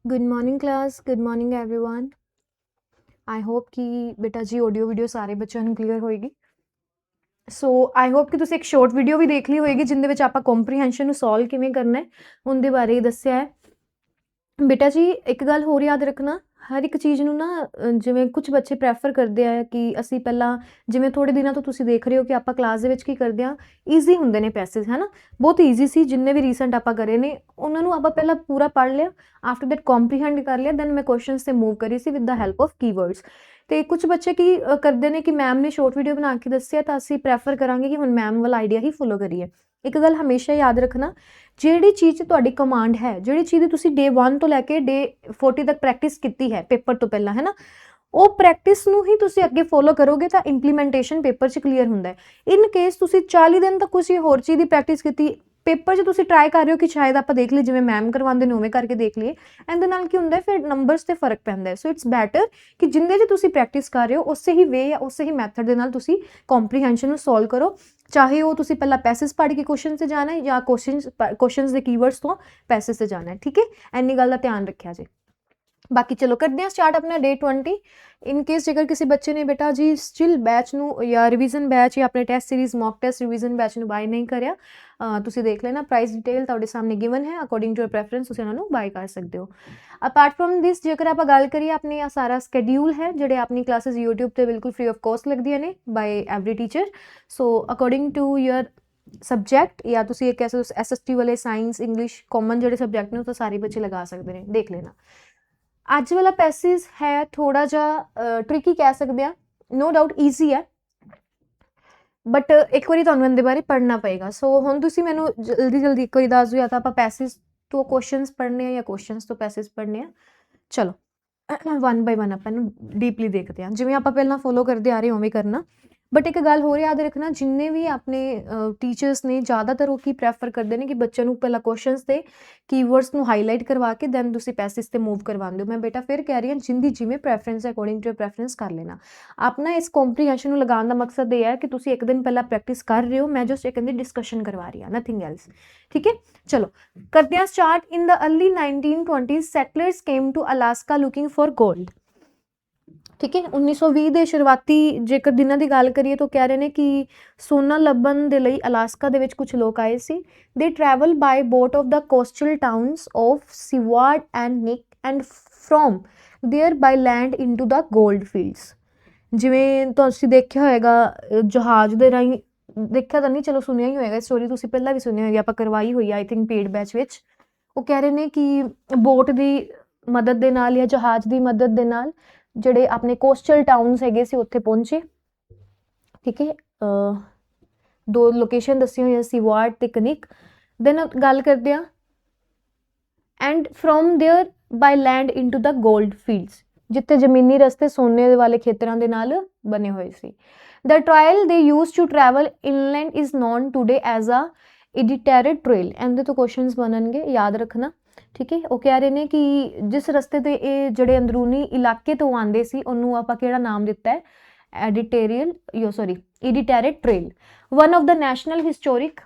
Good morning class, good morning everyone. I hope कि बेटा जी audio video सारे बच्चों ਨੂੰ क्लीयर होएगी। सो आई होप कि तुसी एक शॉर्ट वीडियो भी देख ली होएगी जिंदे विच आपां कॉम्प्रीहेंशन ਨੂੰ सॉल्व किवें करना है उनके बारे ही दस्सिया है। बेटा जी एक गल होर याद रखना, हर एक चीज़ ਨੂੰ ना ਜਿਵੇਂ ਕੁਝ ਬੱਚੇ ਪ੍ਰੈਫਰ ਕਰਦੇ ਆ ਕਿ ਅਸੀਂ ਪਹਿਲਾਂ ਜਿਵੇਂ ਥੋੜੇ ਦਿਨਾਂ ਤੋਂ ਤੁਸੀਂ ਦੇਖ ਰਹੇ ਹੋ ਕਿ ਆਪਾਂ ਕਲਾਸ ਦੇ ਵਿੱਚ ਕੀ ਕਰਦੇ ਆ, ਈਜ਼ੀ ਹੁੰਦੇ ਨੇ ਪੈਸੇਜ ਹੈ ਨਾ, ਬਹੁਤ ਈਜ਼ੀ ਸੀ ਜਿੰਨੇ ਵੀ ਰੀਸੈਂਟ ਆਪਾਂ ਕਰੇ ਨੇ ਉਹਨਾਂ ਨੂੰ ਆਪਾਂ ਪਹਿਲਾਂ ਪੂਰਾ ਪੜ੍ਹ ਲਿਆ, ਆਫਟਰ ਦੈਟ ਕੰਪਰੀਹੈਂਡ ਕਰ ਲਿਆ, ਦੈਨ ਮੈਂ ਕੁਐਸਚਨਸ ਤੇ ਮੂਵ ਕਰੀ ਸੀ with the help of keywords. ਤੇ ਕੁਝ ਬੱਚੇ ਕੀ ਕਰਦੇ ਨੇ ਕਿ ਮੈਮ ਨੇ ਸ਼ਾਰਟ ਵੀਡੀਓ ਬਣਾ ਕੇ ਦੱਸਿਆ ਤਾਂ ਅਸੀਂ ਪ੍ਰੈਫਰ ਕਰਾਂਗੇ ਕਿ ਹੁਣ ਮੈਮ ਵਾਲਾ ਆਈਡੀਆ ਹੀ ਫੋਲੋ ਕਰੀਏ। ਇੱਕ ਗੱਲ ਹਮੇਸ਼ਾ ਯਾਦ ਰੱਖਣਾ, ਜਿਹੜੀ ਚੀਜ਼ ਤੁਹਾਡੀ ਕਮਾਂਡ ਹੈ, ਜਿਹੜੀ ਚੀਜ਼ ਦੀ ਤੁਸੀਂ ਡੇ 1 ਤੋਂ ਲੈ ਕੇ ਡੇ 40 ਤੱਕ ਪ੍ਰੈਕਟਿਸ ਕੀਤੀ ਹੈ ਪੇਪਰ ਤੋਂ ਪਹਿਲਾਂ ਹੈ ਨਾ, ਉਹ ਪ੍ਰੈਕਟਿਸ ਨੂੰ ਹੀ ਤੁਸੀਂ ਅੱਗੇ ਫੋਲੋ ਕਰੋਗੇ ਤਾਂ ਇੰਪਲੀਮੈਂਟੇਸ਼ਨ ਪੇਪਰ 'ਚ ਕਲੀਅਰ ਹੁੰਦਾ ਹੈ। ਇਨ ਕੇਸ ਤੁਸੀਂ 40 ਦਿਨ ਤੱਕ ਕਿਸੇ ਹੋਰ ਚੀਜ਼ ਦੀ ਪ੍ਰੈਕਟਿਸ ਕੀਤੀ, ਪੇਪਰ 'ਚ ਤੁਸੀਂ ਟਰਾਈ ਕਰ ਰਹੇ ਹੋ ਕਿ ਸ਼ਾਇਦ ਆਪਾਂ ਦੇਖ ਲਈਏ ਜਿਵੇਂ ਮੈਮ ਕਰਵਾਉਂਦੇ ਨੇ ਉਵੇਂ ਕਰਕੇ ਦੇਖ ਲਈਏ, ਇਹਦੇ ਨਾਲ ਕੀ ਹੁੰਦਾ ਫਿਰ ਨੰਬਰਸ 'ਤੇ ਫਰਕ ਪੈਂਦਾ ਹੈ। ਸੋ ਇਟਸ ਬੈਟਰ ਕਿ ਜਿੰਦੇ 'ਚ ਤੁਸੀਂ ਪ੍ਰੈਕਟਿਸ ਕਰ ਰਹੇ ਹੋ ਉਸੇ ਹੀ ਵੇ ਜਾਂ ਉਸੇ ਹੀ ਮੈਥਡ ਦੇ ਨਾਲ ਤੁਸੀਂ ਕੰਪਰੀਹੈਂਸ਼ਨ ਨੂੰ ਸੋਲਵ ਕਰੋ, ਚਾਹੇ ਉਹ ਤੁਸੀਂ ਪਹਿਲਾਂ ਪੈਸੇਜ ਪੜ੍ਹ ਕੇ ਕੁਐਸਚਨ 'ਤੇ ਜਾਣਾ ਹੈ ਜਾਂ ਕੁਐਸਚਨਸ ਦੇ ਕੀਵਰਡਸ ਤੋਂ ਪੈਸੇਜ 'ਤੇ ਜਾਣਾ ਹੈ। ਠੀਕ ਹੈ, ਇੰਨੀ ਗੱਲ ਦਾ ਧਿਆਨ ਰੱਖਿਆ ਜੇ। ਬਾਕੀ ਚਲੋ ਕਰਦੇ ਹਾਂ ਸਟਾਰਟ ਆਪਣਾ ਡੇ 20। ਇਨ ਕੇਸ ਜੇਕਰ ਕਿਸੇ ਬੱਚੇ ਨੇ ਬੇਟਾ ਜੀ ਸਟਿਲ ਬੈਚ ਨੂੰ ਜਾਂ ਰਿਵੀਜ਼ਨ ਬੈਚ ਜਾਂ ਆਪਣੇ test series mock test revision batch ਨੂੰ ਬਾਏ ਨਹੀਂ ਕਰਿਆ, ਤੁਸੀਂ ਦੇਖ ਲੈਣਾ ਪ੍ਰਾਈਸ ਡਿਟੇਲ ਤੁਹਾਡੇ ਸਾਹਮਣੇ ਗਿਵਨ ਹੈ, ਅਕੋਰਡਿੰਗ ਟੂ ਯਰ ਪ੍ਰੈਫਰੈਂਸ ਤੁਸੀਂ ਉਹਨਾਂ ਨੂੰ ਬਾਏ ਕਰ ਸਕਦੇ ਹੋ। ਅਪਾਰਟ ਫਰੋਮ ਦਿਸ ਜੇਕਰ ਆਪਾਂ ਗੱਲ ਕਰੀਏ, ਆਪਣੇ ਸਾਰਾ ਸਕੈਡਿਊਲ ਹੈ ਜਿਹੜੇ ਆਪਣੀ ਕਲਾਸਿਸ YouTube ਤੇ ਬਿਲਕੁਲ ਫ੍ਰੀ ਆਫ ਕੋਸਟ ਲੱਗਦੀਆਂ ਨੇ by every teacher. So according to your subject ਜਾਂ ਤੁਸੀਂ ਇਹ ਕਹਿ ਸਕਦੇ ਹੋ SST ਵਾਲੇ ਸਾਇੰਸ ਇੰਗਲਿਸ਼ ਕਾਮਨ ਜਿਹੜੇ ਸਬਜੈਕਟ ਨੇ ਉਹ ਤਾਂ ਸਾਰੇ ਬੱਚੇ ਲਗਾ ਸਕਦੇ ਨੇ, ਦੇਖ ਲੈਣਾ। ਅੱਜ ਵਾਲਾ ਪੈਸੇਜ ਹੈ ਥੋੜਾ ਜਿਹਾ ਟ੍ਰਿਕੀ ਕਹਿ ਸਕਦੇ ਆ, ਨੋ ਡਾਊਟ ਈਜ਼ੀ ਹੈ ਬਟ ਇੱਕ ਵਾਰੀ ਤੁਹਾਨੂੰ ਇਹਦੇ ਬਾਰੇ ਪੜ੍ਹਨਾ ਪਏਗਾ। ਸੋ ਹੁਣ ਤੁਸੀਂ ਮੈਨੂੰ ਜਲਦੀ ਇੱਕ ਵਾਰੀ ਦੱਸ ਦਿਓ, ਜਾਂ ਤਾਂ ਆਪਾਂ ਪੈਸੇਜ ਤੋਂ ਕੁਐਸਚਨਸ ਪੜ੍ਹਨੇ ਆ ਜਾਂ ਕੁਐਸਚਨਸ ਤੋਂ ਪੈਸੇਜ ਪੜ੍ਹਨੇ ਆ। ਚਲੋ 1 ਬਾਈ 1 ਆਪਾਂ ਇਹਨੂੰ ਡੀਪਲੀ ਦੇਖਦੇ ਹਾਂ, ਜਿਵੇਂ ਆਪਾਂ ਪਹਿਲਾਂ ਫੋਲੋ ਕਰਦੇ ਆ ਰਹੇ ਉਵੇਂ ਕਰਨਾ। ਬਟ ਇੱਕ ਗੱਲ ਹੋਰ ਯਾਦ ਰੱਖਣਾ, ਜਿੰਨੇ ਵੀ ਆਪਣੇ ਟੀਚਰਸ ਨੇ ਜ਼ਿਆਦਾਤਰ ਉਹ ਕੀ ਪ੍ਰੈਫਰ ਕਰਦੇ ਨੇ ਕਿ ਬੱਚਿਆਂ ਨੂੰ ਪਹਿਲਾਂ ਕੁਐਸਚਨਸ ਤੇ ਕੀਵਰਡਸ ਨੂੰ ਹਾਈਲਾਈਟ ਕਰਵਾ ਕੇ ਦੈਨ ਤੁਸੀਂ ਪੈਸੇਜ ਤੇ ਮੂਵ ਕਰਵਾਉਂਦੇ ਹੋ। ਮੈਂ ਬੇਟਾ ਫਿਰ ਕਹਿ ਰਹੀ ਹਾਂ, ਜਿੰਦੀ ਜਿਵੇਂ ਪ੍ਰੈਫਰੈਂਸ ਹੈ ਅਕੋਰਡਿੰਗ ਟੂ ਪ੍ਰੈਫਰੈਂਸ ਕਰ ਲੈਣਾ। ਆਪਣਾ ਇਸ ਕੰਪਰੀਹੈਂਸ਼ਨ ਨੂੰ ਲਗਾਉਣ ਦਾ ਮਕਸਦ ਇਹ ਹੈ ਕਿ ਤੁਸੀਂ ਇੱਕ ਦਿਨ ਪਹਿਲਾਂ ਪ੍ਰੈਕਟਿਸ ਕਰ ਰਹੇ ਹੋ, ਮੈਂ ਜਸਟ ਇੱਕ ਦਿਨ ਡਿਸਕਸ਼ਨ ਕਰਵਾ ਰਹੀ ਹਾਂ, ਨਥਿੰਗ ਐਲਸ। ਠੀਕ ਹੈ, ਚਲੋ ਕਰਦੇ ਹਾਂ start. In the early 1920 settlers came to Alaska looking for gold. ਠੀਕ ਹੈ, 1920 ਦੇ ਸ਼ੁਰੂਆਤੀ ਜੇਕਰ ਦਿਨਾਂ ਦੀ ਗੱਲ ਕਰੀਏ ਤਾਂ ਕਹਿ ਰਹੇ ਨੇ ਕਿ ਸੋਨਾ ਲੱਭਣ ਦੇ ਲਈ ਅਲਾਸਕਾ ਦੇ ਵਿੱਚ ਕੁਝ ਲੋਕ ਆਏ ਸੀ। They travel by boat of the coastal towns of Seward and Nick and from there by land into the gold fields. ਜਿਵੇਂ ਤੁਸੀਂ ਦੇਖਿਆ ਹੋਏਗਾ ਜਹਾਜ਼ ਦੇ ਰਾਹੀਂ, ਦੇਖਿਆ ਤਾਂ ਨਹੀਂ ਚਲੋ ਸੁਣਿਆ ਹੀ ਹੋਏਗਾ ਸਟੋਰੀ, ਤੁਸੀਂ ਪਹਿਲਾਂ ਵੀ ਸੁਣਿਆ ਹੋਏਗੀ, ਆਪਾਂ ਕਰਵਾਈ ਹੋਈ ਆਈ ਥਿੰਕ ਪੇਡ ਬੈਚ ਵਿੱਚ। ਉਹ ਕਹਿ ਰਹੇ ਨੇ ਕਿ ਬੋਟ ਦੀ ਮਦਦ ਦੇ ਨਾਲ ਜਾਂ ਜਹਾਜ਼ ਦੀ ਮਦਦ ਦੇ ਨਾਲ ਜਿਹੜੇ ਆਪਣੇ ਕੋਸਟਲ ਟਾਊਨਸ ਹੈਗੇ ਸੀ ਉੱਥੇ ਪਹੁੰਚੇ। ਠੀਕ ਹੈ, ਦੋ ਲੋਕੇਸ਼ਨ ਦੱਸੀ ਹੋਈਆਂ ਸੀਵਾਰਡ ਤੇ ਕਨਿਕ। ਦੈਨ ਗੱਲ ਕਰਦੇ ਆ and from there by land into the gold fields, ਜਿੱਥੇ ਜ਼ਮੀਨੀ ਰਸਤੇ ਸੋਨੇ ਵਾਲੇ ਖੇਤਰਾਂ ਦੇ ਨਾਲ ਬਣੇ ਹੋਏ ਸੀ। The trail they used to travel inland is known today as a Iditarod trail। ਇਹਦੇ ਤੋਂ ਕੁਐਸਚਨਸ ਬਣਨਗੇ, ਯਾਦ ਰੱਖਣਾ। ਠੀਕ ਹੈ, ਉਹ ਕਹਿ ਰਹੇ ਨੇ ਕਿ ਜਿਸ ਰਸਤੇ ਤੇ ਇਹ ਜਿਹੜੇ ਅੰਦਰੂਨੀ ਇਲਾਕੇ ਤੋਂ ਆਉਂਦੇ ਸੀ ਉਹਨੂੰ ਆਪਾਂ ਕਿਹੜਾ ਨਾਮ ਦਿੱਤਾ ਹੈ, Iditarod trail। One of the national historic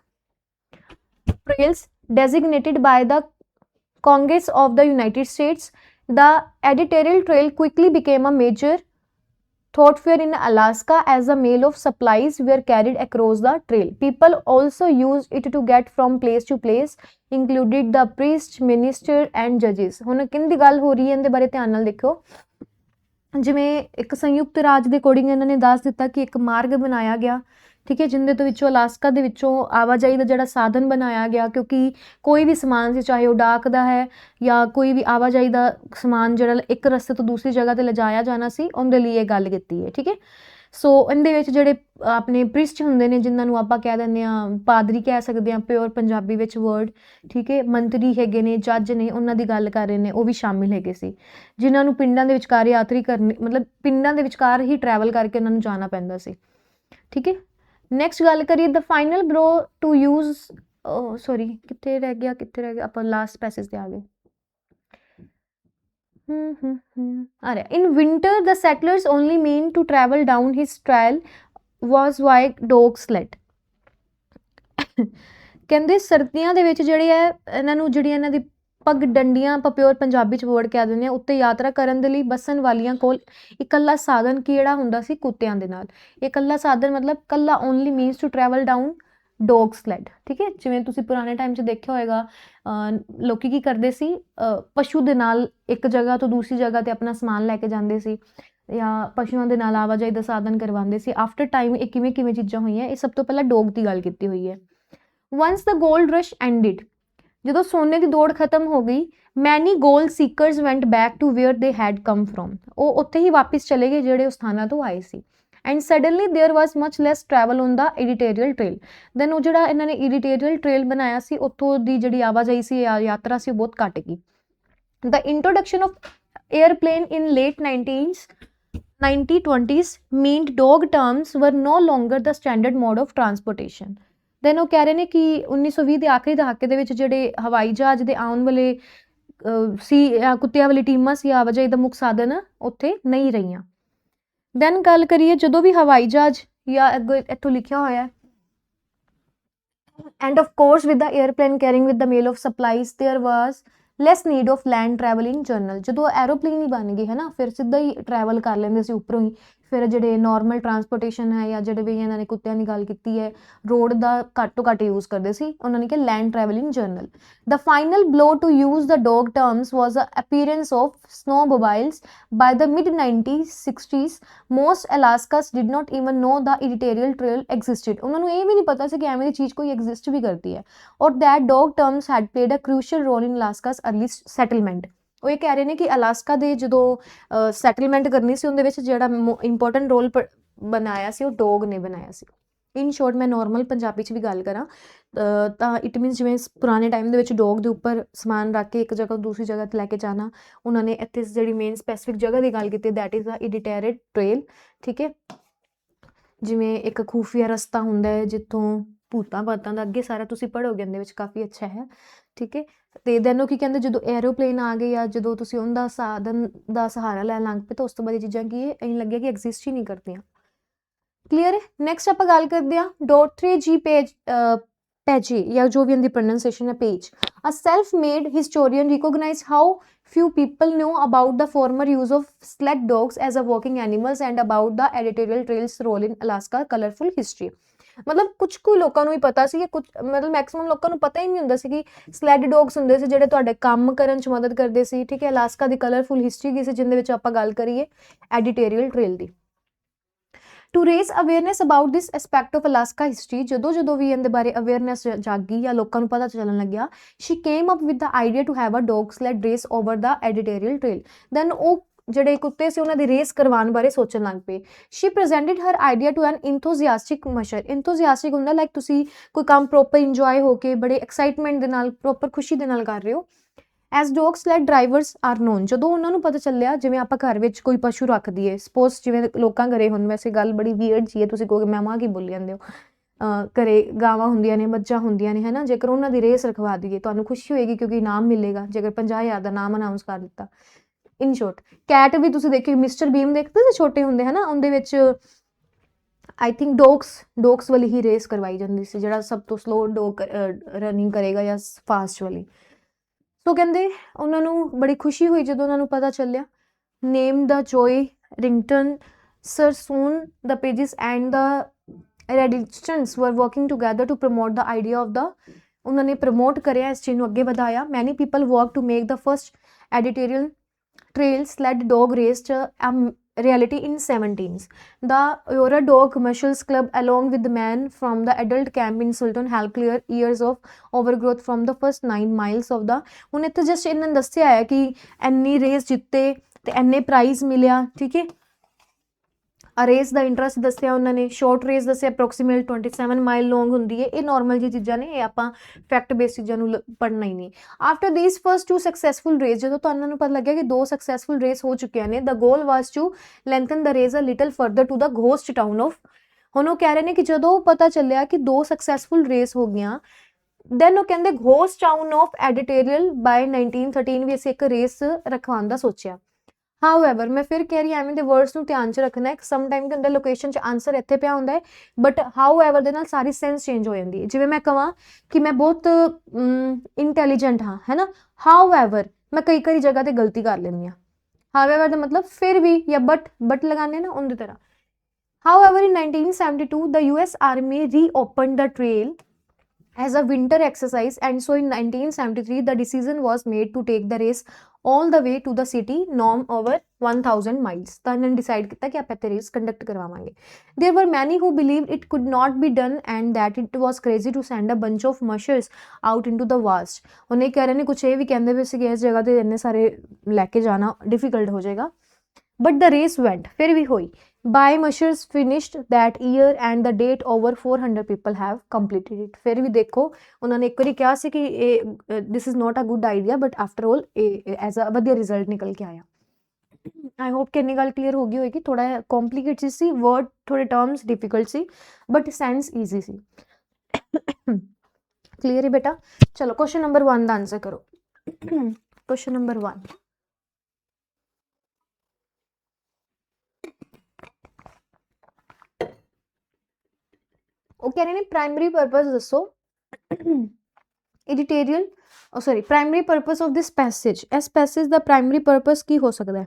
trails designated by the Congress of the United States, the Iditarod trail quickly became a major thoroughfare in Alaska as the mail of supplies were carried across the trail. People also used it to get from place to place, included the priests, ministers and judges। ਹੁਣ ਕਿੰਦੀ ਗੱਲ ਹੋ ਰਹੀ ਹੈ ਇਹਦੇ ਬਾਰੇ ਧਿਆਨ ਨਾਲ ਦੇਖੋ। ਜਿਵੇਂ ਇੱਕ ਸੰਯੁਕਤ ਰਾਜ ਦੇ ਅਕੋਰਡਿੰਗ ਇਹਨਾਂ ਨੇ ਦੱਸ ਦਿੱਤਾ ਕਿ ਇੱਕ ਮਾਰਗ ਬਣਾਇਆ ਗਿਆ, ਠੀਕ ਹੈ, ਜਿੰਦੇ ਤੋਂ ਵਿੱਚੋਂ ਅਲਾਸਕਾ ਦੇ ਵਿੱਚੋਂ ਆਵਾਜਾਈ ਦਾ ਜਿਹੜਾ ਸਾਧਨ ਬਣਾਇਆ ਗਿਆ, ਕਿਉਂਕਿ ਕੋਈ ਵੀ ਸਮਾਨ ਸੀ ਚਾਹੇ ਉਹ ਡਾਕ ਦਾ ਹੈ ਜਾਂ ਕੋਈ ਵੀ ਆਵਾਜਾਈ ਦਾ ਸਮਾਨ ਜਿਹੜਾ ਇੱਕ ਰਸਤੇ ਤੋਂ ਦੂਸਰੀ ਜਗ੍ਹਾ 'ਤੇ ਲਿਜਾਇਆ ਜਾਣਾ ਸੀ, ਉਹਦੇ ਲਈ ਇਹ ਗੱਲ ਕੀਤੀ ਹੈ। ਠੀਕ ਹੈ, ਸੋ ਇਹਦੇ ਵਿੱਚ ਜਿਹੜੇ ਆਪਣੇ ਪ੍ਰਿਸਟ ਹੁੰਦੇ ਨੇ, ਜਿਨ੍ਹਾਂ ਨੂੰ ਆਪਾਂ ਕਹਿ ਦਿੰਦੇ ਹਾਂ ਪਾਦਰੀ ਕਹਿ ਸਕਦੇ ਹਾਂ ਪਿਓਰ ਪੰਜਾਬੀ ਵਿੱਚ ਵਰਡ, ਠੀਕ ਹੈ, ਮੰਤਰੀ ਹੈਗੇ ਨੇ, ਜੱਜ ਨੇ, ਉਹਨਾਂ ਦੀ ਗੱਲ ਕਰ ਰਹੇ ਨੇ, ਉਹ ਵੀ ਸ਼ਾਮਿਲ ਹੈਗੇ ਸੀ, ਜਿਨ੍ਹਾਂ ਨੂੰ ਪਿੰਡਾਂ ਦੇ ਵਿਚਕਾਰ ਯਾਤਰੀ ਕਰਨੀ, ਮਤਲਬ ਪਿੰਡਾਂ ਦੇ ਵਿਚਕਾਰ ਹੀ ਟਰੈਵਲ ਕਰਕੇ ਉਹਨਾਂ ਨੂੰ ਜਾਣਾ ਪੈਂਦਾ ਸੀ। ਠੀਕ ਹੈ, ਨੈਕਸਟ ਗੱਲ ਕਰੀਏ the final bro to use, sorry ਕਿੱਥੇ ਰਹਿ ਗਿਆ ਆਪਾਂ ਲਾਸਟ ਪੈਸੇਜ ਤੇ ਆ ਗਏ। ਅਰੇ in winter the settlers only mean to travel down his trial was by dog sled. ਕਹਿੰਦੇ ਸਰਦੀਆਂ ਦੇ ਵਿੱਚ ਜਿਹੜੇ ਹੈ ਇਹਨਾਂ ਨੂੰ, ਜਿਹੜੀ ਇਹਨਾਂ ਦੀ ਪਗਡੰਡੀਆਂ ਆਪਾਂ ਪਿਓਰ ਪੰਜਾਬੀ 'ਚ ਵਰਡ ਕਹਿ ਦਿੰਦੇ ਹਾਂ, ਉੱਤੇ ਯਾਤਰਾ ਕਰਨ ਦੇ ਲਈ ਬੱਸਣ ਵਾਲੀਆਂ ਕੋਲ ਇਕੱਲਾ ਸਾਧਨ ਕਿਹੜਾ ਹੁੰਦਾ ਸੀ? ਕੁੱਤਿਆਂ ਦੇ ਨਾਲ। ਇਹ ਇਕੱਲਾ ਸਾਧਨ ਮਤਲਬ ਇਕੱਲਾ only means to travel down dog sled, ਠੀਕ ਹੈ। ਜਿਵੇਂ ਤੁਸੀਂ ਪੁਰਾਣੇ ਟਾਈਮ 'ਚ ਦੇਖਿਆ ਹੋਏਗਾ, ਲੋਕੀ ਕੀ ਕਰਦੇ ਸੀ, ਪਸ਼ੂ ਦੇ ਨਾਲ ਇੱਕ ਜਗ੍ਹਾ ਤੋਂ ਦੂਸਰੀ ਜਗ੍ਹਾ 'ਤੇ ਆਪਣਾ ਸਮਾਨ ਲੈ ਕੇ ਜਾਂਦੇ ਸੀ, ਜਾਂ ਪਸ਼ੂਆਂ ਦੇ ਨਾਲ ਆਵਾਜਾਈ ਦਾ ਸਾਧਨ ਕਰਵਾਉਂਦੇ ਸੀ। ਆਫਟਰ ਟਾਈਮ ਇਹ ਕਿਵੇਂ ਕਿਵੇਂ ਚੀਜ਼ਾਂ ਹੋਈਆਂ, ਇਹ ਸਭ ਤੋਂ ਪਹਿਲਾਂ ਡੋਗ ਦੀ ਗੱਲ ਕੀਤੀ ਹੋਈ ਹੈ। ਵੰਸ ਦ ਗੋਲਡ ਰਸ਼ ਐਂਡਿਡ, ਜਦੋਂ ਸੋਨੇ ਦੀ ਦੌੜ ਖਤਮ ਹੋ ਗਈ, many gold seekers went back to where they had come from, ਉਹ ਉੱਥੇ ਹੀ ਵਾਪਿਸ ਚਲੇ ਗਏ ਜਿਹੜੇ ਉਸ ਸਥਾਨਾਂ ਤੋਂ ਆਏ ਸੀ। And suddenly there was much less travel on the editorial trail, then ਉਹ ਜਿਹੜਾ ਇਹਨਾਂ ਨੇ ਐਡੀਟੋਰੀਅਲ ਟ੍ਰੇਲ ਬਣਾਇਆ ਸੀ, ਉੱਥੋਂ ਦੀ ਜਿਹੜੀ ਆਵਾਜਾਈ ਸੀ, ਯਾਤਰਾ ਸੀ, ਉਹ ਬਹੁਤ ਘੱਟ ਗਈ। The introduction of airplane in late 1920s meant dog terms were no longer the standard mode of transportation। Then ਉਹ ਕਹਿ ਰਹੇ ਨੇ ਕਿ 1920 ਦੇ ਆਖਰੀ ਦਹਾਕੇ ਦੇ ਵਿੱਚ ਜਿਹੜੇ ਹਵਾਈ ਜਹਾਜ਼ ਦੇ ਆਉਣ ਵਾਲੇ ਸੀ, ਕੁੱਤਿਆਂ ਵਾਲੀ ਟੀਮਾਂ ਸੀ, ਆਵਾਜਾਈ ਦਾ ਮੁੱਖ ਸਾਧਨ ਉੱਥੇ ਨਹੀਂ ਰਹੀਆਂ। ਦੈਨ ਗੱਲ ਕਰੀਏ ਜਦੋਂ ਵੀ ਹਵਾਈ ਜਹਾਜ਼, ਜਾਂ ਇੱਥੋਂ ਲਿਖਿਆ ਹੋਇਆ, and of course with the airplane carrying with the mail of supplies there was less need of land travel in general। ਜਦੋਂ ਐਰੋਪਲੇਨ ਹੀ ਬਣ ਗਈ ਹੈ ਨਾ, ਫਿਰ ਸਿੱਧਾ ਹੀ ਟਰੈਵਲ ਕਰ ਲੈਂਦੇ ਸੀ ਉੱਪਰੋਂ ਹੀ। ਫਿਰ ਜਿਹੜੇ ਨਾਰਮਲ ਟਰਾਂਸਪੋਰਟੇਸ਼ਨ ਹੈ, ਜਾਂ ਜਿਹੜੇ ਵੀ ਇਹਨਾਂ ਨੇ ਕੁੱਤਿਆਂ ਦੀ ਗੱਲ ਕੀਤੀ ਹੈ, ਰੋਡ ਦਾ ਘੱਟ ਤੋਂ ਘੱਟ ਯੂਜ਼ ਕਰਦੇ ਸੀ। ਉਹਨਾਂ ਨੇ ਕਿਹਾ land travel in general. The final blow to use the dog teams was the appearance of snowmobiles by the mid 1960s। most Alaskas did not even know the editorial trail existed। ਉਹਨਾਂ ਨੂੰ ਇਹ ਵੀ ਨਹੀਂ ਪਤਾ ਸੀ ਕਿ ਐਵੇਂ ਦੀ ਚੀਜ਼ ਕੋਈ exist ਵੀ ਕਰਦੀ ਹੈ। ਔਰ that dog terms had played a crucial role in Alaska's early settlement। ਉਹ ਇਹ ਕਹਿ ਰਹੇ ਨੇ ਕਿ ਅਲਾਸਕਾ ਦੇ ਜਦੋਂ ਸੈਟਲਮੈਂਟ ਕਰਨੀ ਸੀ, ਉਹਦੇ ਵਿੱਚ ਜਿਹੜਾ ਇੰਪੋਰਟੈਂਟ ਰੋਲ ਬਣਾਇਆ ਸੀ, ਉਹ ਡੋਗ ਨੇ ਬਣਾਇਆ ਸੀ। ਇਨ ਸ਼ੋਰਟ, ਮੈਂ ਨੋਰਮਲ ਪੰਜਾਬੀ 'ਚ ਵੀ ਗੱਲ ਕਰਾਂ ਤਾਂ ਇਟ ਮੀਨਸ ਜਿਵੇਂ ਪੁਰਾਣੇ ਟਾਈਮ ਦੇ ਵਿੱਚ ਡੋਗ ਦੇ ਉੱਪਰ ਸਮਾਨ ਰੱਖ ਕੇ ਇੱਕ ਜਗ੍ਹਾ ਤੋਂ ਦੂਸਰੀ ਜਗ੍ਹਾ 'ਤੇ ਲੈ ਕੇ ਜਾਣਾ। ਉਹਨਾਂ ਨੇ ਇੱਥੇ ਜਿਹੜੀ ਮੇਨ ਸਪੈਸੀਫਿਕ ਜਗ੍ਹਾ ਦੀ ਗੱਲ ਕੀਤੀ, that is the editorial trail, ਠੀਕ ਹੈ। ਜਿਵੇਂ ਇੱਕ ਖੂਫੀਆ ਰਸਤਾ ਹੁੰਦਾ ਹੈ ਜਿੱਥੋਂ ਭੂਤਾਂ ਬਾਤਾਂ ਦਾ, ਅੱਗੇ ਸਾਰਾ ਤੁਸੀਂ ਪੜ੍ਹੋਗੇ, ਇਹਦੇ ਵਿੱਚ ਕਾਫੀ ਅੱਛਾ ਹੈ, ਠੀਕ ਹੈ। ਅਤੇ ਦੈਨ ਉਹ ਕੀ ਕਹਿੰਦੇ, ਜਦੋਂ ਐਰੋਪਲੇਨ ਆ ਗਏ, ਜਾਂ ਜਦੋਂ ਤੁਸੀਂ ਉਹਦਾ ਸਾਧਨ ਦਾ ਸਹਾਰਾ ਲੈਣ ਲੱਗ ਪਏ, ਤਾਂ ਉਸ ਤੋਂ ਬਾਅਦ ਇਹ ਚੀਜ਼ਾਂ ਕੀ ਹੈ, ਐਂ ਲੱਗਿਆ ਕਿ ਐਗਜ਼ਿਸਟ ਹੀ ਨਹੀਂ ਕਰਦੀਆਂ। ਕਲੀਅਰ ਹੈ। ਨੈਕਸਟ ਆਪਾਂ ਗੱਲ ਕਰਦੇ ਹਾਂ ਡੋਰਥਰੇ ਜੀ ਪੈਜੇ, ਜਾਂ ਜੋ ਵੀ ਇਹਦੀ ਪ੍ਰੋਨਾਂਸੀਏਸ਼ਨ ਹੈ, page. A self made historian recognise how few people know about the former use of sled dogs as a walking animals and about the editorial trail's role in Alaska colorful history। ਮਤਲਬ ਕੁਝ ਕੁ ਲੋਕਾਂ ਨੂੰ ਹੀ ਪਤਾ ਸੀ, ਕੁਝ ਮਤਲਬ maximum ਲੋਕਾਂ ਨੂੰ ਪਤਾ ਹੀ ਨਹੀਂ ਹੁੰਦਾ ਸੀ ਕਿ ਸਲੈਡ ਡੌਗਸ ਹੁੰਦੇ ਸੀ ਜਿਹੜੇ ਤੁਹਾਡੇ ਕੰਮ ਕਰਨ 'ਚ ਮਦਦ ਕਰਦੇ ਸੀ, ਠੀਕ ਹੈ। ਅਲਾਸਕਾ ਦੀ ਕਲਰਫੁਲ ਹਿਸਟਰੀ ਕੀ ਸੀ, ਜਿਹਦੇ ਵਿੱਚ ਆਪਾਂ ਗੱਲ ਕਰੀਏ ਐਡੀਟੋਰੀਅਲ ਟ੍ਰੇਲ ਦੀ। To raise awareness about this aspect of Alaska history, ਜਦੋਂ ਵੀ ਇਹਦੇ ਬਾਰੇ ਅਵੇਅਰਨੈਸ ਜਾਗੀ ਜਾਂ ਲੋਕਾਂ ਨੂੰ ਪਤਾ ਚੱਲਣ ਲੱਗਿਆ, she came up with the idea to have a dog sled race over the editorial trail. Then ਉਹ ਜਿਹੜੇ ਕੁੱਤੇ ਸੀ ਉਹਨਾਂ ਦੀ ਰੇਸ ਕਰਵਾਉਣ ਬਾਰੇ ਸੋਚਣ ਲੱਗ ਪਏ। She presented her idea to an enthusiastic musher. Enthusiastic ਹੁੰਦਾ ਲਾਈਕ ਤੁਸੀਂ ਕੋਈ ਕੰਮ ਪ੍ਰੋਪਰ ਇੰਜੋਏ ਹੋ ਕੇ ਬੜੇ ਐਕਸਾਈਟਮੈਂਟ ਦੇ ਨਾਲ, ਪ੍ਰੋਪਰ ਖੁਸ਼ੀ ਦੇ ਨਾਲ ਕਰ ਰਹੇ ਹੋ। As dog sled drivers are known, ਜਦੋਂ ਉਹਨਾਂ ਨੂੰ ਪਤਾ ਚੱਲਿਆ, ਜਿਵੇਂ ਆਪਾਂ ਘਰ ਵਿੱਚ ਕੋਈ ਪਸ਼ੂ ਰੱਖ ਦਈਏ, ਸਪੋਜ਼ ਜਿਵੇਂ ਲੋਕਾਂ ਘਰੇ ਹੁਣ, ਵੈਸੇ ਗੱਲ ਬੜੀ ਵੀਅਰਡ ਜੀ ਹੈ, ਤੁਸੀਂ ਕਹੋਗੇ ਮੈਂ ਮਾਂ ਕੀ ਬੋਲੀ ਜਾਂਦੇ ਹੋ, ਘਰੇ ਗਾਵਾਂ ਹੁੰਦੀਆਂ ਨੇ, ਮੱਝਾਂ ਹੁੰਦੀਆਂ ਨੇ, ਹੈ ਨਾ। ਜੇਕਰ ਉਹਨਾਂ ਦੀ ਰੇਸ ਰਖਵਾ ਦਈਏ, ਤੁਹਾਨੂੰ ਖੁਸ਼ੀ ਹੋਏਗੀ ਕਿਉਂਕਿ ਇਨਾਮ ਮਿਲੇਗਾ, ਜੇਕਰ 50,000 ਦਾ ਨਾਮ ਅਨਾਊਂਸ ਕਰ ਦਿੱਤਾ। ਇਨ ਸ਼ੋਰਟ, ਕੈਟ ਵੀ ਤੁਸੀਂ ਦੇਖਿਓ, ਮਿਸਟਰ ਬੀਮ ਦੇਖਦੇ ਸੀ ਛੋਟੇ ਹੁੰਦੇ, ਹੈ ਨਾ, ਉਹਦੇ ਵਿੱਚ ਆਈ ਥਿੰਕ ਡੋਗਸ ਵਾਲੀ ਹੀ ਰੇਸ ਕਰਵਾਈ ਜਾਂਦੀ ਸੀ, ਜਿਹੜਾ ਸਭ ਤੋਂ ਸਲੋ ਡੋਗ ਰਨਿੰਗ ਕਰੇਗਾ ਜਾਂ ਫਾਸਟ ਵਾਲੀ। ਸੋ ਕਹਿੰਦੇ ਉਹਨਾਂ ਨੂੰ ਬੜੀ ਖੁਸ਼ੀ ਹੋਈ ਜਦੋਂ ਉਹਨਾਂ ਨੂੰ ਪਤਾ ਚੱਲਿਆ। Name the Joe Redington sir soon the Pages and the Redingtons were working together to promote the idea of the, ਉਹਨਾਂ ਨੇ ਪ੍ਰਮੋਟ ਕਰਿਆ, ਇਸ ਚੀਜ਼ ਨੂੰ ਅੱਗੇ ਵਧਾਇਆ। Many people work to make the first editorial trail sled dog raced a reality in 17s। The Aurora Dog Commercials Club along with the man from the adult camp in Sultan helped clear years of overgrowth from the first 9 miles of the। ਹੁਣ ਇੱਥੇ just ਇਹਨਾਂ ਨੇ ਦੱਸਿਆ ਹੈ ਕਿ ਇੰਨੀ race ਜਿੱਤੇ ਤੇ ਇੰਨੇ ਪ੍ਰਾਈਜ਼ ਮਿਲਿਆ, ਠੀਕ ਹੈ। ਰੇਸ ਦਾ ਇੰਟਰਸਟ ਦੱਸਿਆ ਉਹਨਾਂ ਨੇ, ਸ਼ੋਰਟ ਰੇਸ ਦੱਸਿਆ ਅਪਰੋਕਸੀਮੇਟ 27 ਮਾਈਲ ਲੌਂਗ ਹੁੰਦੀ ਹੈ। ਇਹ ਨੋਰਮਲ ਜੀ ਚੀਜ਼ਾਂ ਨੇ, ਇਹ ਆਪਾਂ ਫੈਕਟ ਬੇਸ ਚੀਜ਼ਾਂ ਨੂੰ ਪੜ੍ਹਨਾ ਹੀ ਨਹੀਂ। ਆਫਟਰ ਦੀਸ ਫਸਟ 2 ਸਕਸੈਸਫੁਲ ਰੇਸ, ਜਦੋਂ ਤੁਹਾਨੂੰ ਨੂੰ ਪਤਾ ਲੱਗਿਆ ਕਿ 2 ਸਕਸੈਸਫੁਲ ਰੇਸ ਹੋ ਚੁੱਕੀਆਂ ਨੇ, the goal was to lengthen the race a little further to the ghost town of. ਹੁਣ ਉਹ ਕਹਿ ਰਹੇ ਨੇ ਕਿ ਜਦੋਂ ਪਤਾ ਚੱਲਿਆ ਕਿ 2 ਸਕਸੈਸਫੁਲ ਰੇਸ ਹੋ ਗਈਆਂ, ਦੈਨ ਉਹ ਕਹਿੰਦੇ ਗੋਸਟ ਟਾਊਨ ਆਫ ਐਡੀਟੋਰੀਅਲ ਬਾਈ 1913 ਵੀ ਅਸੀਂ ਇੱਕ ਰੇਸ ਰਖਵਾਉਣ ਦਾ ਸੋਚਿਆ। ਹਾਊਐਵਰ ਮੈਂ ਫਿਰ ਕਹਿ ਰਹੀ ਐਵੇਂ ਦੇ ਵਰਡਸ ਨੂੰ ਧਿਆਨ 'ਚ ਰੱਖਣਾ ਹੈ। ਸਮ ਟਾਈਮ ਦੇ ਅੰਦਰ ਲੋਕੇਸ਼ਨ 'ਚ ਆਂਸਰ ਇੱਥੇ ਪਿਆ ਹੁੰਦਾ ਹੈ, ਬਟ ਹਾਊਐਵਰ ਦੇ ਨਾਲ ਸਾਰੀ ਸੈਂਸ ਚੇਂਜ ਹੋ ਜਾਂਦੀ ਹੈ। ਜਿਵੇਂ ਮੈਂ ਕਹਾਂ ਕਿ ਮੈਂ ਬਹੁਤ ਇੰਟੈਲੀਜੈਂਟ ਹਾਂ, ਹੈ ਨਾ, ਹਾਊਐਵਰ ਮੈਂ ਕਈ ਜਗ੍ਹਾ ਤੇ ਗਲਤੀ ਕਰ ਲੈਂਦੀ ਹਾਂ। ਹਾਊਐਵਰ ਦਾ ਮਤਲਬ ਫਿਰ ਵੀ, ਜਾਂ ਬਟ ਲਗਾਉਂਦੇ ਨਾ ਉਹਦੀ ਤਰ੍ਹਾਂ। However, in 1972, the US Army reopened the trail as a winter exercise, and so in 1973, the decision was made to take the race all the way to the city, norm over 1000 miles. ਤਾਂ ਇਹਨਾਂ ਨੇ decide ਕੀਤਾ ਕਿ ਆਪਾਂ ਇੱਥੇ race conduct ਕਰਵਾਵਾਂਗੇ। There were many who believed it could not be done and that it was crazy to send a bunch of mushers out into the vast. ਉਹਨੇ ਕਹਿ ਰਹੇ ਨੇ, ਕੁਛ ਇਹ ਵੀ ਕਹਿੰਦੇ ਪਏ ਸੀਗੇ ਇਸ ਜਗ੍ਹਾ ਤੇ ਇੰਨੇ ਸਾਰੇ ਲੈ ਕੇ ਜਾਣਾ difficult ਹੋ ਜਾਏਗਾ, but the race went, ਫਿਰ ਵੀ ਹੋਈ। By mushers finished that year and the date over 400 people have completed it. ਫਿਰ ਵੀ ਦੇਖੋ ਉਹਨਾਂ ਨੇ ਇੱਕ ਵਾਰੀ ਕਿਹਾ ਸੀ ਕਿ ਇਹ this is not a good idea, but after all as a ਵਧੀਆ ਰਿਜ਼ਲਟ ਨਿਕਲ ਕੇ ਆਇਆ। ਆਈ ਹੋਪ ਕਿ ਇੰਨੀ ਗੱਲ ਕਲੀਅਰ ਹੋ ਗਈ ਹੋਏਗੀ। ਥੋੜਾ ਕੰਪਲਿਕੇਟਡ ਸੀ ਵਰਡ, ਥੋੜੇ terms difficult C, but sense easy C. Clear ਹੈ ਬੇਟਾ? ਚਲੋ ਕੁਐਸਚਨ ਨੰਬਰ 1 ਦਾ ਆਨਸਰ ਕਰੋ। ਕੁਐਸਚਨ ਨੰਬਰ 1, ਉਹ ਕਹਿ ਰਹੇ ਨੇ ਪ੍ਰਾਇਮਰੀ ਪਰਪਸ ਦੱਸੋ editorial, sorry primary purpose of this passage. ਇਸ ਪੈਸੇਜ ਦਾ ਪ੍ਰਾਇਮਰੀ ਪਰਪਸ ਕੀ ਹੋ ਸਕਦਾ ਹੈ?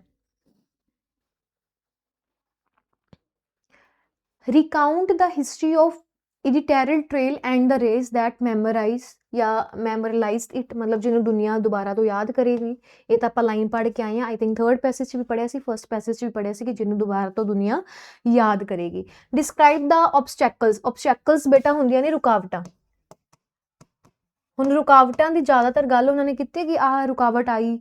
recount the history of editorial trail and the race that memorize ਜਾਂ memorialized it, ਮਤਲਬ ਜਿਹਨੂੰ ਦੁਨੀਆ ਦੁਬਾਰਾ ਤੋਂ ਯਾਦ ਕਰੇਗੀ। ਇਹ ਤਾਂ ਆਪਾਂ ਲਾਈਨ ਪੜ੍ਹ ਕੇ ਆਏ ਹਾਂ, ਆਈ ਥਿੰਕ ਥਰਡ ਪੈਸੇਜ 'ਚ ਵੀ ਪੜ੍ਹਿਆ ਸੀ, ਫਸਟ ਪੈਸੇਜ 'ਚ ਵੀ ਪੜ੍ਹਿਆ ਸੀ ਕਿ ਜਿਹਨੂੰ ਦੁਬਾਰਾ ਤੋਂ ਦੁਨੀਆ ਯਾਦ ਕਰੇਗੀ। ਡਿਸਕ੍ਰਾਈਬ ਦਾ obstacles। obstacles ਬੇਟਾ ਹੁੰਦੀਆਂ ਨੇ ਰੁਕਾਵਟਾਂ। ਹੁਣ ਰੁਕਾਵਟਾਂ ਦੀ ਜ਼ਿਆਦਾਤਰ ਗੱਲ ਉਹਨਾਂ ਨੇ ਕੀਤੀ ਕਿ ਆਹ ਰੁਕਾਵਟ ਆਈ,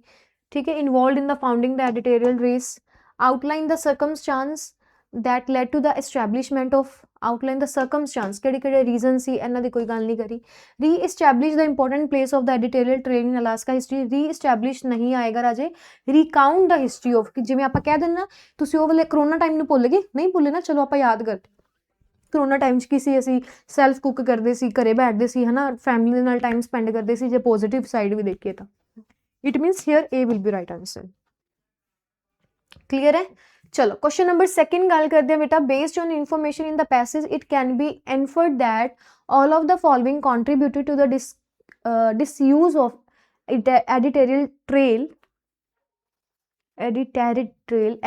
ਠੀਕ ਹੈ। Involved in the founding the editorial race. Outline the circumstances that led to the establishment of, outline the circumstance, ਕਿਹੜੇ ਰੀਜ਼ਨ ਸੀ, ਇਹਨਾਂ ਦੀ ਕੋਈ ਗੱਲ ਨਹੀਂ ਕਰੀ। ਰੀ-ਇਸਟੈਬਲਿਸ਼ the important place of the editorial trail in Alaska history। ਰੀ-ਇਸਟੈਬਲਿਸ਼ ਨਹੀਂ ਆਏਗਾ ਰਾਜੇ, recount the history of, ਕਿ ਜਿਵੇਂ ਆਪਾਂ ਕਹਿ ਦਿੰਦੇ ਨਾ, ਤੁਸੀਂ ਉਹ ਵਾਲੇ ਕਰੋਨਾ ਟਾਈਮ ਨੂੰ ਭੁੱਲ ਗਏ, ਨਹੀਂ ਭੁੱਲੇ ਨਾ, ਚਲੋ ਆਪਾਂ ਯਾਦ ਕਰਦੇ। ਕਰੋਨਾ ਟਾਈਮ 'ਚ ਕੀ ਸੀ, ਅਸੀਂ ਸੈਲਫ ਕੁੱਕ ਕਰਦੇ ਸੀ, ਘਰੇ ਬੈਠਦੇ ਸੀ, ਹੈ ਨਾ, ਫੈਮਿਲੀ ਦੇ ਨਾਲ ਟਾਈਮ ਸਪੈਂਡ ਕਰਦੇ ਸੀ। ਜੇ ਪੋਜ਼ਿਟਿਵ ਸਾਈਡ ਵੀ ਦੇਖੀਏ ਤਾਂ it means here A will be right answer. Clear ਹੈ? ਚਲੋ ਕੁਐਸਚਨ ਨੰਬਰ 2 ਗੱਲ ਕਰਦੇ ਹਾਂ ਬੇਟਾ। Based on information in the passage it can be inferred that all of the following contributed to the disuse of editorial trail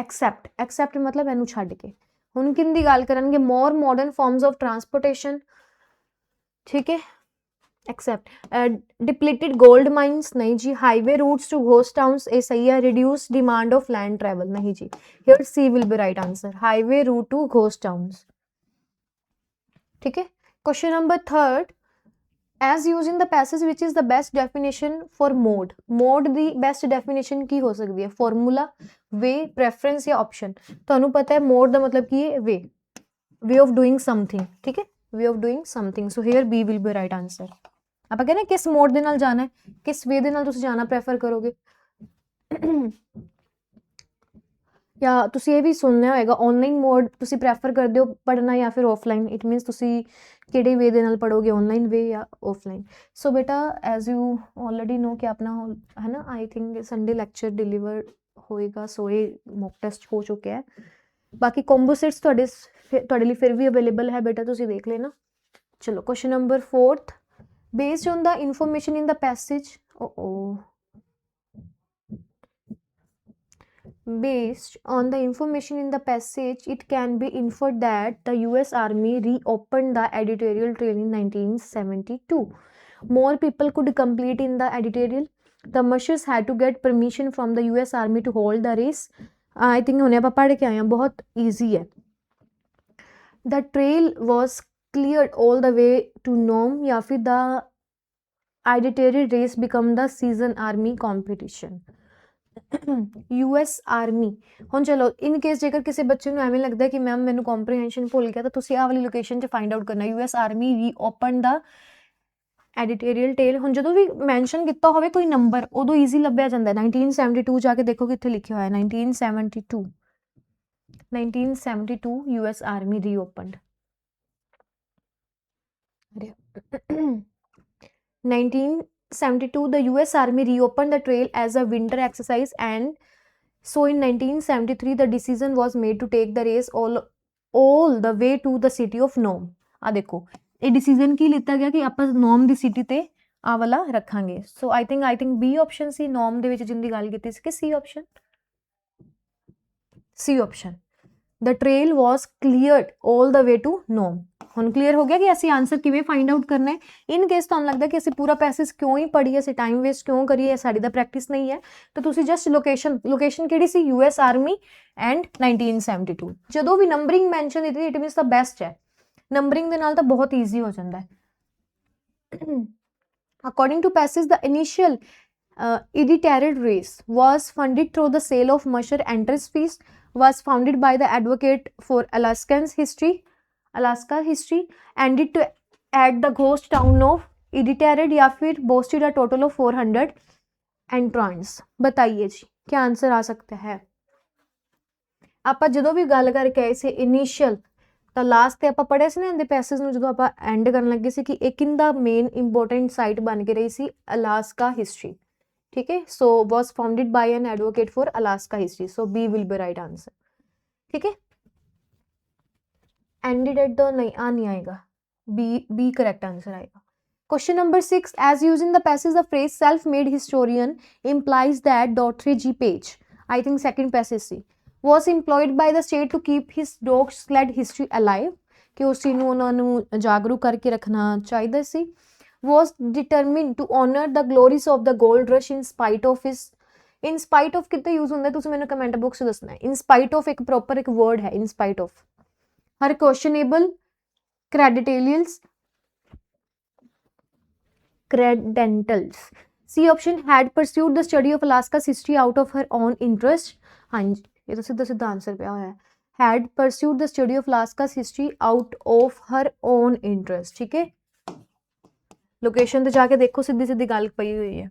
except ਮਤਲਬ ਇਹਨੂੰ ਛੱਡ ਕੇ। ਹੁਣ ਕਿੰਦੀ ਗੱਲ ਕਰਨਗੇ? more modern forms of transportation, ਠੀਕ ਹੈ, except depleted gold mines, नहीं जी। highway routes to ghost towns, ये सही है। reduced demand of land travel, नहीं जी। here C will be right answer, highway route to ghost towns, ठीक है। question number 3, as used in the passage which is the best definition for mode। mode the best definition ਕੀ ਹੋ ਸਕਦੀ ਹੈ? formula, way, preference ਜਾਂ option। ਤੁਹਾਨੂੰ ਪਤਾ ਹੈ mode ਦਾ ਮਤਲਬ ਕੀ ਹੈ? way of doing something, ਠੀਕ ਹੈ, way of doing something। so here B will be right answer। ਆਪਾਂ ਕਹਿੰਦੇ ਕਿਸ ਮੋਡ ਦੇ ਨਾਲ ਜਾਣਾ ਹੈ, ਕਿਸ ਵੇ ਦੇ ਨਾਲ ਤੁਸੀਂ ਜਾਣਾ ਪ੍ਰੈਫਰ ਕਰੋਗੇ। ਜਾਂ ਤੁਸੀਂ ਇਹ ਵੀ ਸੁਣਿਆ ਹੋਏਗਾ ਆਨਲਾਈਨ ਮੋਡ ਤੁਸੀਂ ਪ੍ਰੈਫਰ ਕਰਦੇ ਹੋ ਪੜ੍ਹਨਾ ਜਾਂ ਫਿਰ ਆਫਲਾਈਨ। ਇਟ ਮੀਨਸ ਤੁਸੀਂ ਕਿਹੜੇ ਵੇ ਦੇ ਨਾਲ ਪੜੋਗੇ, ਆਨਲਾਈਨ ਵੇ ਜਾਂ ਆਫਲਾਈਨ। ਸੋ ਬੇਟਾ ਐਜ਼ ਯੂ ਆਲਰੇਡੀ ਨੋ ਕਿ ਆਪਣਾ ਹੈ ਨਾ, I think Sunday lecture deliver ਹੋਏਗਾ। ਸੋ ਇਹ ਮੌਕ ਟੈਸਟ ਹੋ ਚੁੱਕਿਆ ਹੈ। ਬਾਕੀ ਕੰਬੋਸੈਟਸ ਤੁਹਾਡੇ ਲਈ ਫਿਰ ਵੀ ਅਵੇਲੇਬਲ ਹੈ ਬੇਟਾ, ਤੁਸੀਂ ਦੇਖ ਲੈਣਾ। ਚਲੋ question number 4, based on the information in the passage, based on the information in the passage it can be inferred that the US Army reopened the editorial trail in 1972. more people could complete in the editorial, the mushers had to get permission from the US Army to hold the race। I think ਹੁਣੇ ਆਪਾਂ ਪੜ੍ਹ ਕੇ ਆਏ ਹਾਂ, ਬਹੁਤ easy ਹੈ। the trail was cleared all the way to Nome, या फिर the editorial race become the season army competition। US army. ਹੁਣ ਚਲੋ ਇਨ ਕੇਸ ਜੇਕਰ ਕਿਸੇ ਬੱਚੇ ਨੂੰ ਐਵੇਂ ਲੱਗਦਾ ਕਿ ਮੈਮ ਮੈਨੂੰ ਕੰਪਰੀਹੈਂਸ਼ਨ ਭੁੱਲ ਗਿਆ, ਤਾਂ ਤੁਸੀਂ ਆਹ ਵਾਲੀ ਲੋਕੇਸ਼ਨ 'ਚ ਫਾਈਂਡ ਆਊਟ ਕਰਨਾ, US ਆਰਮੀ ਰੀਓਪਨ ਦਾ ਐਡੀਟੋਰੀਅਲ ਟੇਲ। ਹੁਣ ਜਦੋਂ ਵੀ ਮੈਂਸ਼ਨ ਕੀਤਾ ਹੋਵੇ ਕੋਈ ਨੰਬਰ, ਉਦੋਂ ਈਜ਼ੀ ਲੱਭਿਆ ਜਾਂਦਾ। 1972 ਜਾ ਕੇ ਦੇਖੋ ਕਿੱਥੇ ਲਿਖਿਆ ਹੋਇਆ 1972 US army ਰੀਓਪਨਡ। 1972 the US Army reopened the trail as a winter exercise and So in 1973 the decision was made to take the race all the way to the city of Nome. ਆ ਦੇਖੋ ਇਹ decision ਕੀ ਲਿੱਤਾ ਗਿਆ ਕਿ ਆਪਾਂ ਨੋਮ ਦੀ city ਤੇ ਆ ਵਾਲਾ ਰੱਖਾਂਗੇ. So I think B option ਸੀ ਨੋਮ ਦੇ ਵਿੱਚ ਜਿੰਦੀ ਗੱਲ ਕੀਤੀ ਸੀ ਕਿ C option. C option the trail was cleared all the way to Nome. ਹੁਣ ਕਲੀਅਰ ਹੋ ਗਿਆ ਕਿ ਅਸੀਂ ਆਨਸਰ ਕਿਵੇਂ ਫਾਈਂਡ ਆਊਟ ਕਰਨਾ ਹੈ. ਇਨ ਕੇਸ ਤੁਹਾਨੂੰ ਲੱਗਦਾ ਕਿ ਅਸੀਂ ਪੂਰਾ ਪੈਸੇਜ ਕਿਉਂ ਹੀ ਪੜ੍ਹੀਏ, ਅਸੀਂ ਟਾਈਮ ਵੇਸਟ ਕਿਉਂ ਕਰੀਏ, ਸਾਡੀ ਦਾ ਪ੍ਰੈਕਟਿਸ ਨਹੀਂ ਹੈ, ਤਾਂ ਤੁਸੀਂ ਜਸਟ ਲੋਕੇਸ਼ਨ ਕਿਹੜੀ ਸੀ, US ਆਰਮੀ ਐਂਡ 1972. ਜਦੋਂ ਵੀ ਨੰਬਰਿੰਗ ਮੈਂਸ਼ਨ ਕੀਤੀ ਇਟ ਮੀਨਸ ਦਾ ਬੈਸਟ ਹੈ. ਨੰਬਰਿੰਗ ਦੇ ਨਾਲ ਤਾਂ ਬਹੁਤ ਈਜ਼ੀ ਹੋ ਜਾਂਦਾ ਹੈ. According to passage, the initial Iditarod race was funded through the sale of Musher entrance fees, was founded by the advocate for Alaska history, and it at the ghost town of Iditarod या फिर boasted a total of 400 entrants. बताइए जी क्या answer आ सकता है. ਆਪਾਂ ਜਦੋਂ ਵੀ ਗੱਲ ਕਰਕੇ ਆਏ ਸੀ ਇਨੀਸ਼ੀਅਲ ਤਾਂ ਲਾਸਟ ਤੇ ਆਪਾਂ ਪੜ੍ਹਿਆ ਸੀ ਨਾ ਇਹਦੇ ਪੈਸੇਜ ਨੂੰ, ਜਦੋਂ ਆਪਾਂ ਐਂਡ ਕਰਨ ਲੱਗੇ ਸੀ ਕਿ ਇਹ ਕਿੰਦਾ ਮੇਨ ਇੰਪੋਰਟੈਂਟ ਸਾਈਟ ਬਣ ਕੇ ਰਹੀ ਸੀ, ਅਲਾਸਕਾ ਹਿਸਟਰੀ. ठीक है, so was founded by an advocate for Alaska history, so B will be right answer. ठीक है, ended at the नहीं आएगा, B correct answer आएगा. Question number 6, as used in the passage the phrase self-made historian implies that Doddridge Page, I think second passage C, was employed by the state to keep his dog-sled history alive, कि उस चीज़ ਨੂੰ ਉਹਨਾਂ ਨੂੰ ਜਾਗਰੂਕ ਕਰਕੇ ਰੱਖਣਾ ਚਾਹੀਦਾ ਸੀ. Was determined to honor the glories of the gold rush in spite of his, in spite of ਕਿਤੇ use ਹੁੰਦਾ ਤੁਸੀਂ ਮੈਨੂੰ ਕਮੈਂਟ ਬਾਕਸ 'ਚ ਦੱਸਣਾ ਹੈ. in spite of ਇੱਕ ਪ੍ਰੋਪਰ ਇੱਕ word ਹੈ in spite of. her questionable credentials C option had pursued the study of Alaska's history out of her own interest. ਹਾਂਜੀ ਇਹ ਤਾਂ ਸਿੱਧਾ ਸਿੱਧਾ ਆਨਸਰ ਪਿਆ ਹੋਇਆ ਹੈ. had pursued the study of Alaska's history out of her own interest. ਠੀਕ ਹੈ, ਲੋਕੇਸ਼ਨ ਤੇ ਜਾ ਕੇ ਦੇਖੋ ਸਿੱਧੀ ਸਿੱਧੀ ਗੱਲ ਪਈ ਹੋਈ ਹੈ.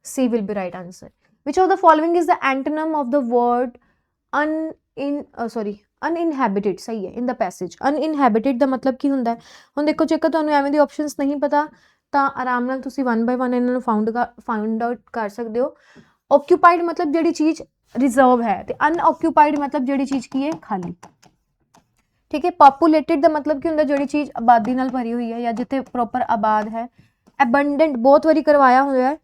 C will be right answer. Which of the following is the antonym of the word uninhabited? ਸਹੀ ਹੈ in the passage. uninhabited ਦਾ ਮਤਲਬ ਕੀ ਹੁੰਦਾ ਹੈ. ਹੁਣ ਦੇਖੋ ਜੇਕਰ ਤੁਹਾਨੂੰ ਐਵੇਂ ਦੀ ਆਪਸ਼ਨਸ ਨਹੀਂ ਪਤਾ ਤਾਂ ਆਰਾਮ ਨਾਲ ਤੁਸੀਂ 1 by 1 ਇਹਨਾਂ ਨੂੰ ਫਾਊਂਡ ਆਊਟ ਕਰ ਸਕਦੇ ਹੋ. ਓਕਿਊਪਾਈਡ ਮਤਲਬ ਜਿਹੜੀ ਚੀਜ਼ ਰਿਜ਼ਰਵ ਹੈ, ਤੇ ਅਨਓਕਿਊਪਾਈਡ ਮਤਲਬ ਜਿਹੜੀ ਚੀਜ਼ ਕੀ ਹੈ, ਖਾਲੀ. ਠੀਕ ਹੈ, ਪੋਪੂਲੇਟਿਡ ਦਾ ਮਤਲਬ ਕੀ ਹੁੰਦਾ, ਜਿਹੜੀ ਚੀਜ਼ ਆਬਾਦੀ ਨਾਲ ਭਰੀ ਹੋਈ ਹੈ ਜਾਂ ਜਿੱਥੇ ਪ੍ਰੋਪਰ ਆਬਾਦ ਹੈ. ਐਬੰਡੈਂਟ ਬਹੁਤ ਵਾਰੀ ਕਰਵਾਇਆ ਹੋਇਆ ਹੈ.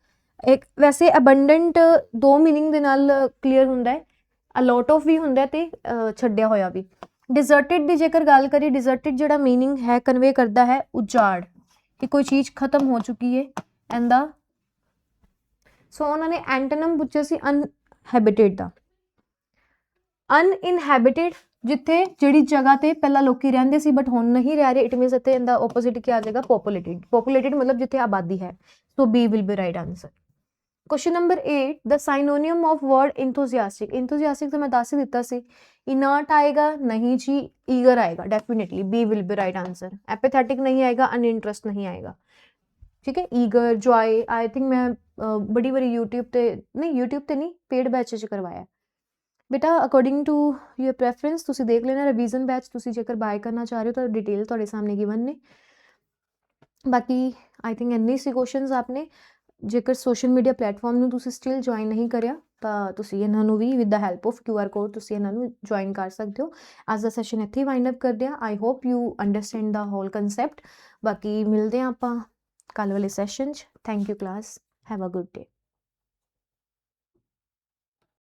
ਇੱਕ ਵੈਸੇ ਐਬੰਡੈਂਟ ਦੋ ਮੀਨਿੰਗ ਦੇ ਨਾਲ ਕਲੀਅਰ ਹੁੰਦਾ ਹੈ, ਅਲੋਟ ਆਫ ਵੀ ਹੁੰਦਾ ਤੇ ਛੱਡਿਆ ਹੋਇਆ ਵੀ. ਡਿਜ਼ਰਟਿਡ ਦੀ ਜੇਕਰ ਗੱਲ ਕਰੀਏ, ਡਿਜ਼ਰਟਿਡ ਜਿਹੜਾ ਮੀਨਿੰਗ ਹੈ ਕਨਵੇ ਕਰਦਾ ਹੈ ਉਜਾੜ, ਕਿ ਕੋਈ ਚੀਜ਼ ਖਤਮ ਹੋ ਚੁੱਕੀ ਹੈ ਇਹਦਾ. ਸੋ ਉਹਨਾਂ ਨੇ ਐਂਟੋਨਮ ਪੁੱਛਿਆ ਸੀ ਅਨਹੈਬਿਟਿਡ ਦਾ. ਅਨਇਨਹੈਬਿਟਿਡ ਜਿੱਥੇ ਜਿਹੜੀ ਜਗ੍ਹਾ ਤੇ ਪਹਿਲਾਂ ਲੋਕੀ ਰਹਿੰਦੇ ਸੀ ਬਟ ਹੁਣ ਨਹੀਂ ਰਹਿ ਰਹੇ, ਇਟ ਮੀਨਸ ਇੱਥੇ ਇਹਦਾ ਆਪੋਜ਼ਿਟ ਕੀ ਆ ਜਾਏਗਾ, ਪੋਪੂਲੇਟਿਡ. ਪੋਪੂਲੇਟਿਡ ਮਤਲਬ ਜਿੱਥੇ ਆਬਾਦੀ ਹੈ. ਸੋ B will be right answer. Question number 8, the synonym of word enthusiastic. enthusiastic ਤਾਂ ਮੈਂ ਦੱਸ ਹੀ ਦਿੱਤਾ ਸੀ. inert ਆਏਗਾ ਨਹੀਂ ਜੀ, eager ਆਏਗਾ definitely. B will be right answer. apathetic ਨਹੀਂ ਆਏਗਾ, uninterest ਨਹੀਂ ਆਏਗਾ. ਠੀਕ ਹੈ, eager, joy, I think ਮੈਂ ਬੜੀ ਵਾਰੀ YouTube ਤੇ ਨਹੀਂ ਪੇਡ ਬੈਚ 'ਚ ਕਰਵਾਇਆ ਬੇਟਾ. ਅਕੋਰਡਿੰਗ ਟੂ ਯੂਰ ਪ੍ਰੈਫਰੈਂਸ ਤੁਸੀਂ ਦੇਖ ਲੈਣਾ. ਰਿਵੀਜ਼ਨ ਬੈਚ ਤੁਸੀਂ ਜੇਕਰ ਬਾਏ ਕਰਨਾ ਚਾਹ ਰਹੇ ਹੋ ਤਾਂ ਡਿਟੇਲ ਤੁਹਾਡੇ ਸਾਹਮਣੇ ਗਿਵਨ ਨੇ. ਬਾਕੀ ਆਈ ਥਿੰਕ ਇੰਨੇ ਸੀ ਕੁਐਸਚਨਸ ਆਪਨੇ. ਜੇਕਰ ਸੋਸ਼ਲ ਮੀਡੀਆ ਪਲੇਟਫਾਰਮ ਨੂੰ ਤੁਸੀਂ ਸਟਿਲ ਜੁਆਇਨ ਨਹੀਂ ਕਰਿਆ ਤਾਂ ਤੁਸੀਂ ਇਹਨਾਂ ਨੂੰ ਵੀ with the help of QR code ਤੁਸੀਂ ਇਹਨਾਂ ਨੂੰ ਜੁਆਇਨ ਕਰ ਸਕਦੇ ਹੋ. ਅੱਜ ਦਾ ਸੈਸ਼ਨ ਇੱਥੇ ਹੀ ਵਾਈਂਡ ਅਪ ਕਰਦੇ ਹਾਂ. I hope you understand the whole concept. ਬਾਕੀ ਮਿਲਦੇ ਹਾਂ ਆਪਾਂ ਕੱਲ੍ਹ ਵਾਲੇ ਸੈਸ਼ਨ 'ਚ. Thank you class. Have a good day.